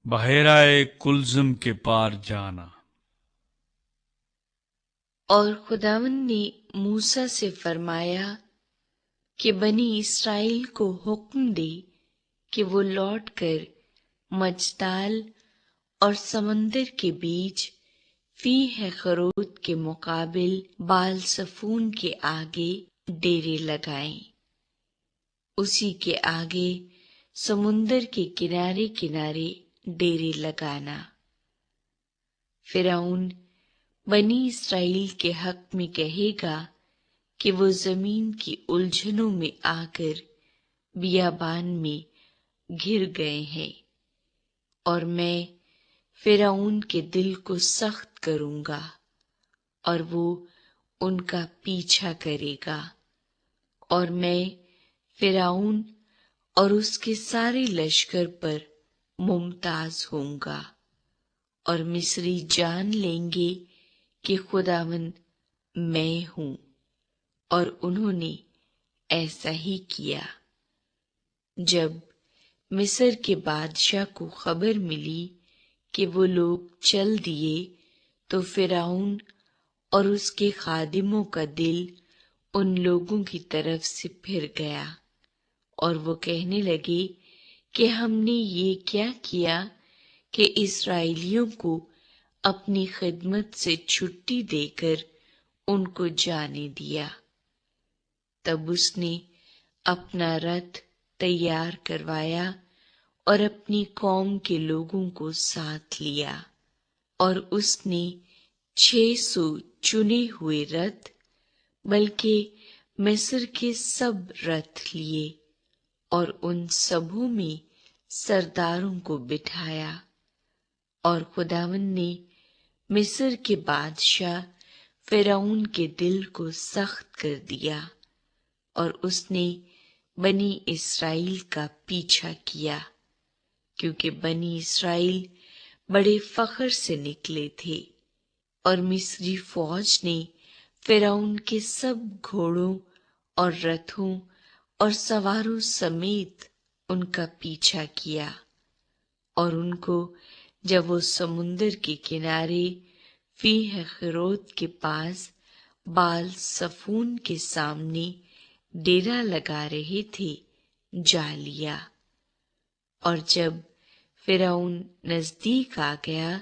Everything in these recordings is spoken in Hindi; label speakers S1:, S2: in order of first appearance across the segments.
S1: बहेराए कुलजुम के पार जाना।
S2: और खुदावंद ने मूसा से फरमाया कि बनी इस्राएल को हुक्म दे कि वो लौटकर मजदाल और समंदर के बीच फी हकरोत के मुकाबिल बाल सफून के आगे डेरे लगाएं। उसी के आगे समुंदर के किनारे किनारे डेरे लगाना। फिरौन बनी इस्राएल के हक में कहेगा कि वो जमीन की उलझनों में आकर बियाबान में घिर गए हैं, और मैं फिरौन के दिल को सख्त करूंगा और वो उनका पीछा करेगा। और मैं फिरौन और उसके सारे लश्कर पर मुमताज होऊंगा, और मिस्री जान लेंगे कि खुदावंद मैं हूं। और उन्होंने ऐसा ही किया। जब मिस्र के बादशाह को खबर मिली कि वो लोग चल दिए, तो फिरौन और उसके खादिमों का दिल उन लोगों की तरफ से फिर गया, और वो कहने लगे कि हमने ये क्या किया कि इस्राएलियों को अपनी खिदमत से छुट्टी देकर उनको जाने दिया। तब उसने अपना रथ तैयार करवाया और अपनी कौम के लोगों को साथ लिया, और उसने 600 चुने हुए रथ, बल्कि मिस्र के सब रथ लिए, और उन सबों में सरदारों को बिठाया। और खुदावंद ने मिस्र के बादशाह फिरौन के दिल को सख्त कर दिया, और उसने बनी इस्राएल का पीछा किया, क्योंकि बनी इस्राएल बड़े फख्र से निकले थे। और मिस्री फौज ने फिरौन के सब घोड़ों और रथों और सवारों समेत उनका पीछा किया, और उनको जब वो समुंदर के किनारे फी हकरोत के पास बाल सफून के सामने डेरा लगा रहे थे, जा लिया। और जब फिरौन नजदीक आ गया,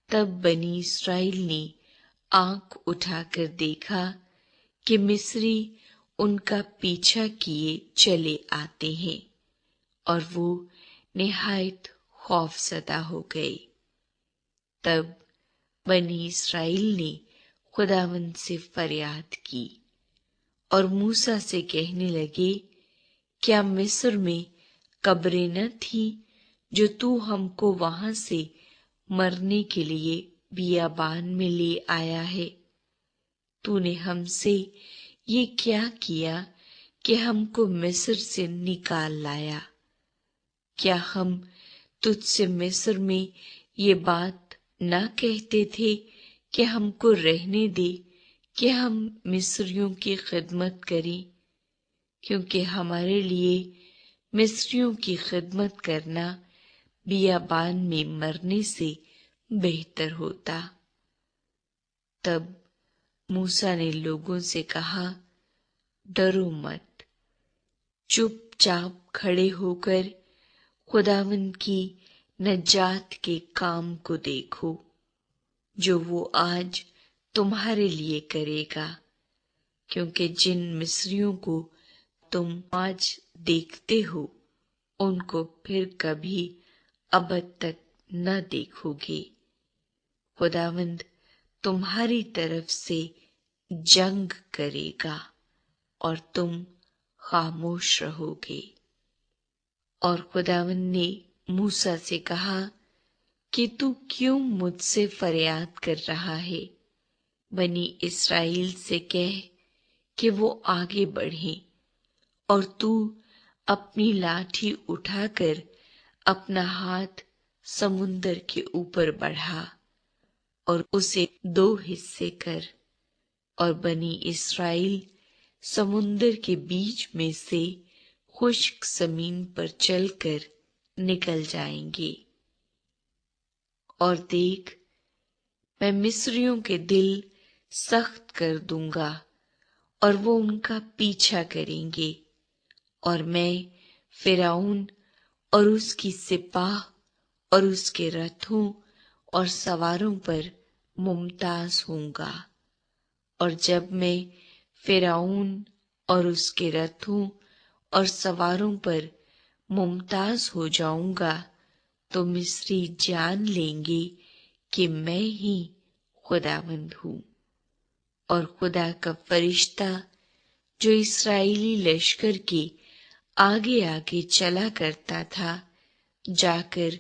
S2: तब बनी इस्राएल ने आंख उठाकर देखा कि मिस्री उनका पीछा किए चले आते हैं, और वो निहायत खौफजदा हो गए। तब बनी इस्राएल ने खुदावंद से फरियाद की, और मूसा से कहने लगे, क्या मिस्र में कब्रें न थी जो तू हमको वहां से मरने के लिए बियाबान में ले आया है? तूने हमसे ये क्या किया कि हमको मिस्र से निकाल लाया? क्या हम तुझसे मिस्र में ये बात न कहते थे कि हमको रहने दे कि हम मिस्रियों की खिदमत करें? क्योंकि हमारे लिए मिस्रियों की खिदमत करना बियाबान में मरने से बेहतर होता। तब मूसा ने लोगों से कहा, डरो मत, चुपचाप खड़े होकर खुदावंद की नजात के काम को देखो, जो वो आज तुम्हारे लिए करेगा। क्योंकि जिन मिस्रियों को तुम आज देखते हो, उनको फिर कभी अबद तक न देखोगे। खुदावंद तुम्हारी तरफ से जंग करेगा, और तुम खामोश रहोगे। और खुदावंद ने मूसा से कहा कि तू क्यों मुझसे फरियाद कर रहा है? बनी इस्राएल से कह कि वो आगे बढ़े, और तू अपनी लाठी उठाकर अपना हाथ समुंदर के ऊपर बढ़ा और उसे 2 हिस्से कर, और बनी इस्राएल समुंदर के बीच में से खुश्क जमीन पर चलकर निकल जाएंगे। और देख, मैं मिस्रियों के दिल सख्त कर दूंगा और वो उनका पीछा करेंगे, और मैं फिरौन और उसकी सिपाह और उसके रथों और सवारों पर मुमताज होऊंगा। और जब मैं फिरौन और उसके रथों और सवारों पर मुमताज हो जाऊंगा, तो मिस्री जान लेंगे कि मैं ही खुदावंद हूँ। और खुदा का फरिश्ता जो इस्राएली लश्कर के आगे आगे चला करता था, जाकर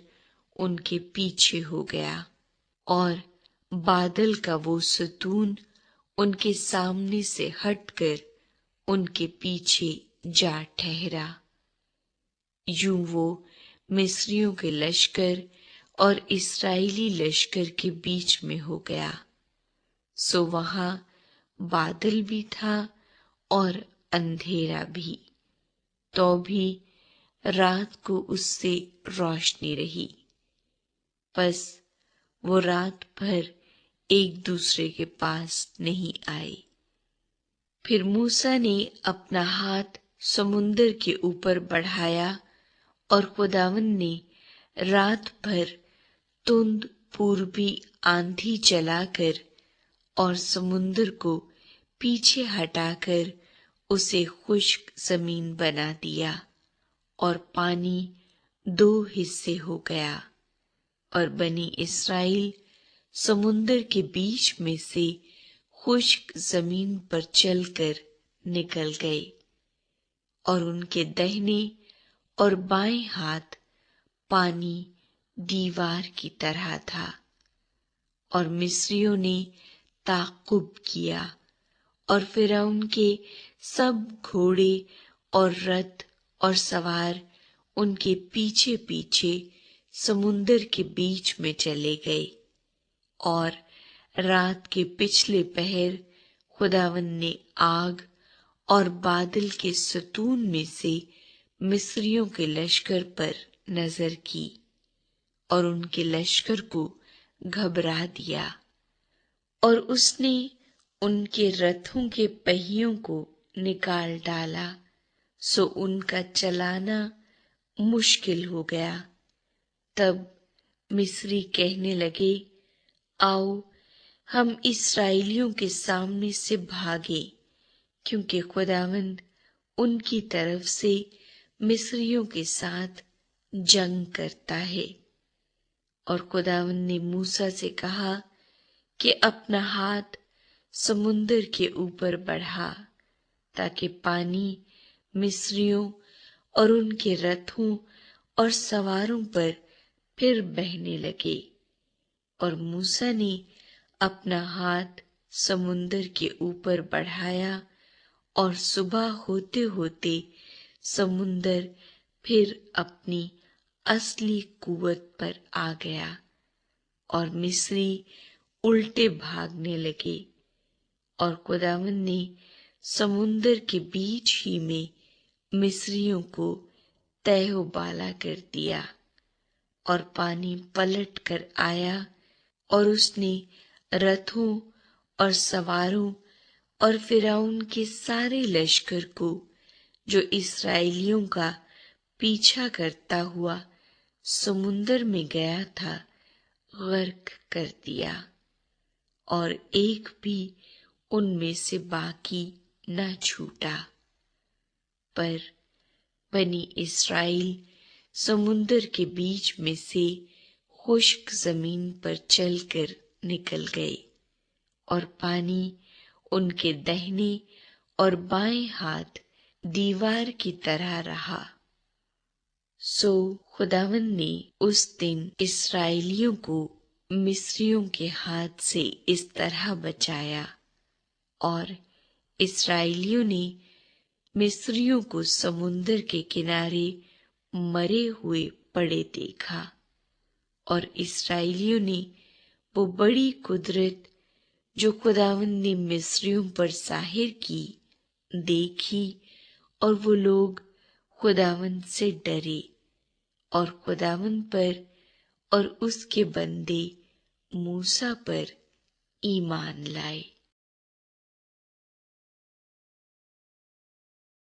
S2: उनके पीछे हो गया, और बादल का वो सतून उनके सामने से हटकर उनके पीछे जा ठहरा। यूं वो मिस्रियों के लश्कर और इस्राएली लश्कर के बीच में हो गया। सो वहां बादल भी था और अंधेरा भी, तो भी रात को उससे रोशनी रही। बस वो रात भर एक दूसरे के पास नहीं आए। फिर मूसा ने अपना हाथ समुंदर के ऊपर बढ़ाया, और खुदावंद ने रात भर तुंद पूर्वी आंधी चलाकर और समुंदर को पीछे हटाकर उसे खुश्क जमीन बना दिया, और पानी 2 हिस्से हो गया, और बनी इस्राएल समुंदर के बीच में से खुश्क जमीन पर चलकर निकल गए, और उनके दाहिने और बाएं हाथ पानी दीवार की तरह था। और मिस्रियों ने ताकुब किया, और फिरौन के सब घोड़े और रथ और सवार उनके पीछे पीछे समुंदर के बीच में चले गए। और रात के पिछले पहर खुदावंद ने आग और बादल के सतून में से मिस्रियों के लश्कर पर नजर की, और उनके लश्कर को घबरा दिया, और उसने उनके रथों के पहियों को निकाल डाला, सो उनका चलाना मुश्किल हो गया। तब मिस्री कहने लगे, आओ हम इस्राएलियों के सामने से भागे, क्योंकि खुदावंद उनकी तरफ से मिस्रियों के साथ जंग करता है। और खुदावंद ने मूसा से कहा कि अपना हाथ समुंदर के ऊपर बढ़ा, ताकि पानी मिस्रियों और उनके रथों और सवारों पर फिर बहने लगे। और मूसा ने अपना हाथ समुंदर के ऊपर बढ़ाया, और सुबह होते होते समुंदर फिर अपनी असली कुवत पर आ गया, और मिस्री उल्टे भागने लगे। और खुदावंद ने समुंदर के बीच ही में मिस्रियों को तहबाला कर दिया, और पानी पलट कर आया, और उसने रथों और सवारों और फिरौन के सारे लश्कर को, जो इस्राएलियों का पीछा करता हुआ समुंदर में गया था, गर्क कर दिया, और एक भी उनमें से बाकी न छूटा। पर बनी इस्राएल समुंदर के बीच में से खुश्क जमीन पर चलकर निकल गए, और पानी उनके दाहिने और बाएं हाथ दीवार की तरह रहा। सो खुदावंद ने उस दिन इस्राएलियों को मिस्रियों के हाथ से इस तरह बचाया, और इस्राएलियों ने मिस्रियों को समुंदर के किनारे मरे हुए पड़े देखा। और इस्राएलियों ने वो बड़ी कुदरत जो खुदावंद ने मिस्रियों पर जाहिर की देखी, और वो लोग खुदावंद से डरे, और खुदावंद पर और उसके बंदे मूसा पर ईमान लाए।